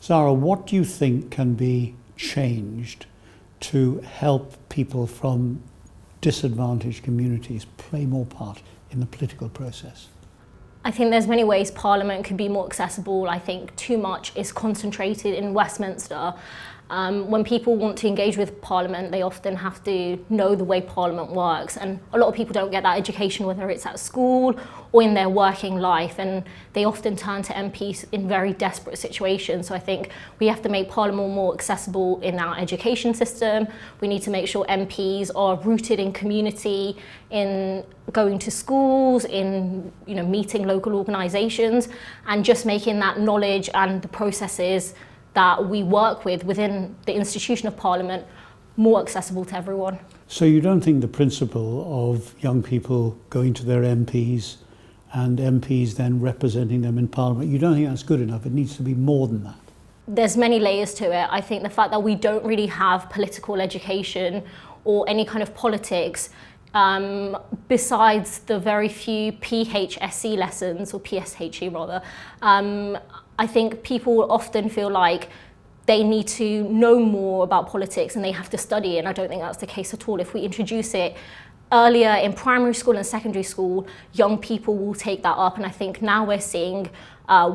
Zarah, what do you think can be changed to help people from disadvantaged communities play more part in the political process? I think there's many ways Parliament could be more accessible. I think too much is concentrated in Westminster. When people want to engage with Parliament, they often have to know the way Parliament works, and a lot of people don't get that education, whether it's at school or in their working life, and they often turn to MPs in very desperate situations. So I think we have to make Parliament more accessible in our education system. We need to make sure MPs are rooted in community, in going to schools, in meeting local organisations, and just making that knowledge and the processes that we work with within the institution of Parliament more accessible to everyone. So you don't think the principle of young people going to their MPs and MPs then representing them in Parliament, you don't think that's good enough? It needs to be more than that? There's many layers to it. I think the fact that we don't really have political education or any kind of politics besides the very few PHSE lessons, or PSHE rather, I think people often feel like they need to know more about politics and they have to study it, and I don't think that's the case at all. If we introduce it earlier in primary school and secondary school, young people will take that up, and I think now we're seeing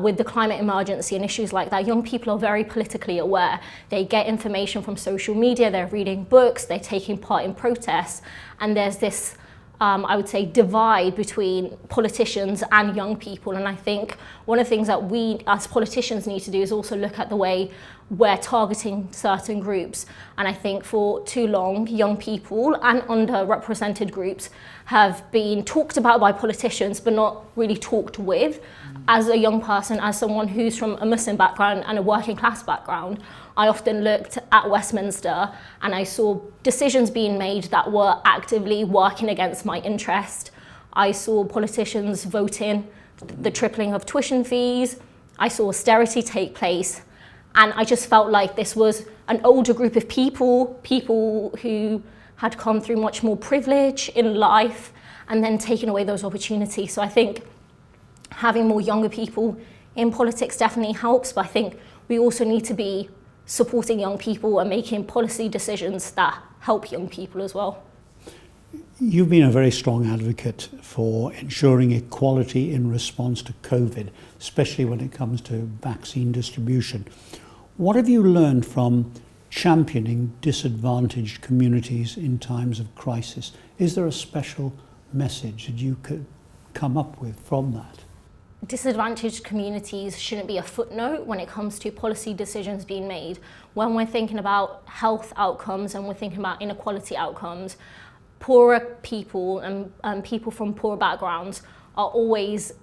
with the climate emergency and issues like that, young people are very politically aware. They get information from social media, they're reading books, they're taking part in protests, and there's this I would say divide between politicians and young people, and I think one of the things that we as politicians need to do is also look at the way we're targeting certain groups. And I think for too long, young people and underrepresented groups have been talked about by politicians but not really talked with. As a young person, as someone who's from a Muslim background and a working class background, I often looked at Westminster and I saw decisions being made that were actively working against my interest. I saw politicians voting the tripling of tuition fees. I saw austerity take place. And I just felt like this was an older group of people who had come through much more privilege in life and then taken away those opportunities. So I think having more younger people in politics definitely helps, but I think we also need to be supporting young people and making policy decisions that help young people as well. You've been a very strong advocate for ensuring equality in response to COVID, especially when it comes to vaccine distribution. What have you learned from championing disadvantaged communities in times of crisis? Is there a special message that you could come up with from that? Disadvantaged communities shouldn't be a footnote when it comes to policy decisions being made. When we're thinking about health outcomes and we're thinking about inequality outcomes, poorer people and people from poor backgrounds are always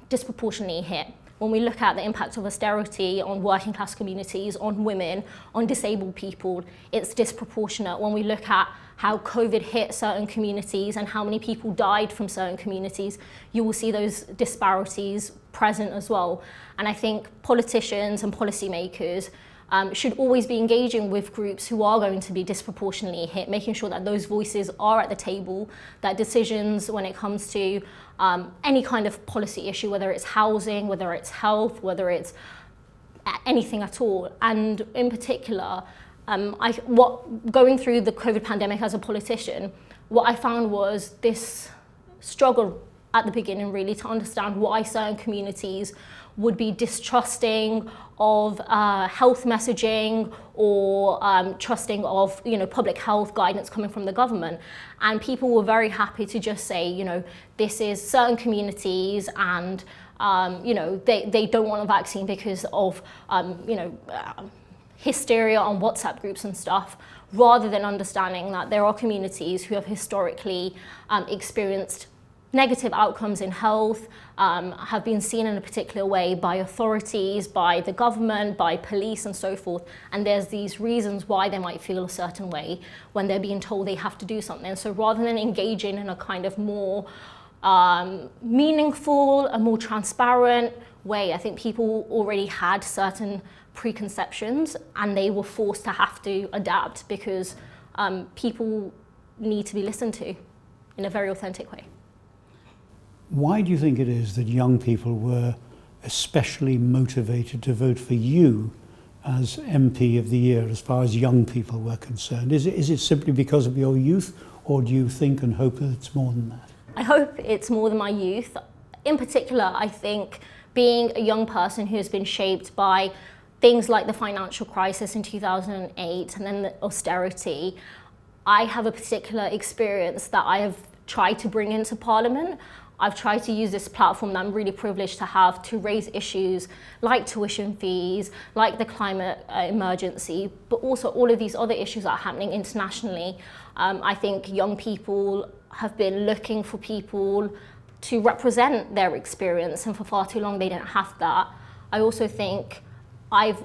disproportionately hit. When we look at the impact of austerity on working class communities, on women, on disabled people, it's disproportionate. When we look at how COVID hit certain communities and how many people died from certain communities, you will see those disparities present as well. And I think politicians and policymakers should always be engaging with groups who are going to be disproportionately hit, making sure that those voices are at the table, that decisions when it comes to any kind of policy issue, whether it's housing, whether it's health, whether it's anything at all. And in particular, going through the COVID pandemic as a politician, what I found was this struggle at the beginning really to understand why certain communities would be distrusting of health messaging or trusting of public health guidance coming from the government. And people were very happy to just say, this is certain communities and they don't want a vaccine because of hysteria on WhatsApp groups and stuff, rather than understanding that there are communities who have historically experienced negative outcomes in health, have been seen in a particular way by authorities, by the government, by police and so forth. And there's these reasons why they might feel a certain way when they're being told they have to do something. So rather than engaging in a kind of more meaningful, a more transparent way, I think people already had certain preconceptions and they were forced to have to adapt because people need to be listened to in a very authentic way. Why do you think it is that young people were especially motivated to vote for you as MP of the Year as far as young people were concerned? Is it simply because of your youth, or do you think and hope that it's more than that? I hope it's more than my youth. In particular, I think being a young person who has been shaped by things like the financial crisis in 2008 and then the austerity, I have a particular experience that I have tried to bring into Parliament. I've tried to use this platform that I'm really privileged to have to raise issues like tuition fees, like the climate emergency, but also all of these other issues that are happening internationally. I think young people have been looking for people to represent their experience, and for far too long they didn't have that. I also think I've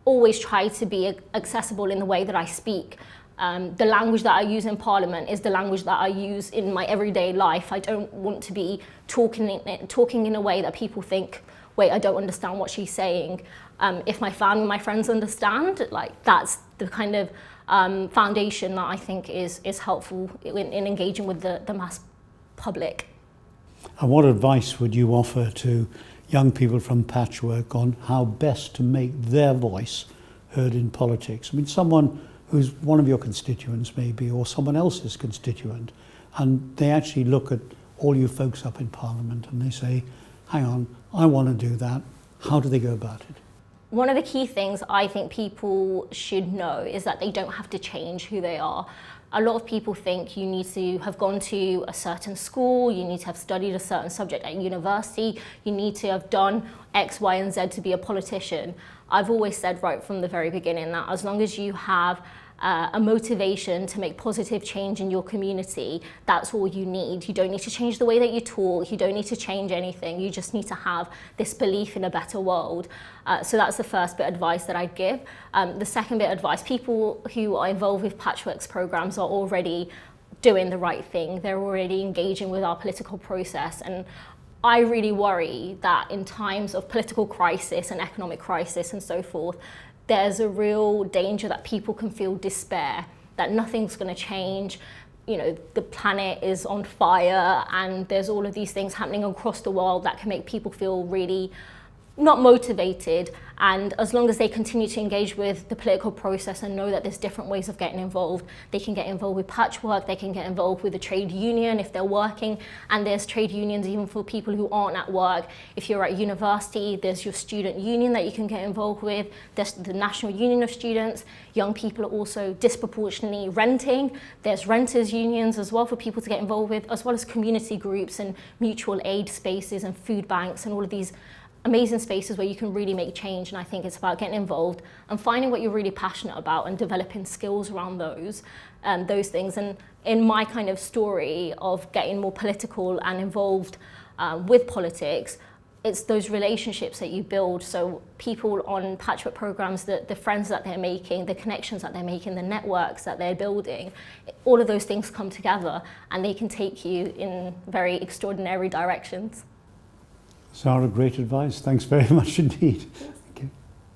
always tried to be accessible in the way that I speak. The language that I use in Parliament is the language that I use in my everyday life. I don't want to be talking in a way that people think, wait, I don't understand what she's saying. If my family, my friends understand, like that's the kind of foundation that I think is helpful in engaging with the mass public. And what advice would you offer to young people from Patchwork on how best to make their voice heard in politics? I mean, someone who's one of your constituents maybe, or someone else's constituent, and they actually look at all you folks up in Parliament and they say, hang on, I want to do that. How do they go about it? One of the key things I think people should know is that they don't have to change who they are. A lot of people think you need to have gone to a certain school, you need to have studied a certain subject at university, you need to have done X, Y, and Z to be a politician. I've always said right from the very beginning that as long as you have a motivation to make positive change in your community, that's all you need. You don't need to change the way that you talk, you don't need to change anything, you just need to have this belief in a better world. So that's the first bit of advice that I'd give. The second bit of advice, people who are involved with Patchwork's programs are already doing the right thing, they're already engaging with our political process, and I really worry that in times of political crisis and economic crisis and so forth, there's a real danger that people can feel despair, that nothing's going to change, you know, the planet is on fire, and there's all of these things happening across the world that can make people feel really not motivated. And as long as they continue to engage with the political process and know that there's different ways of getting involved, they can get involved with Patchwork, they can get involved with a trade union if they're working, and there's trade unions even for people who aren't at work. If you're at university, there's your student union that you can get involved with, there's the National Union of Students. Young people are also disproportionately renting, there's renters unions as well for people to get involved with, as well as community groups and mutual aid spaces and food banks and all of these amazing spaces where you can really make change. And I think it's about getting involved and finding what you're really passionate about and developing skills around those things. And in my kind of story of getting more political and involved with politics, it's those relationships that you build. So people on Patchwork programs, the friends that they're making, the connections that they're making, the networks that they're building, all of those things come together and they can take you in very extraordinary directions. Zarah, great advice. Thanks very much indeed.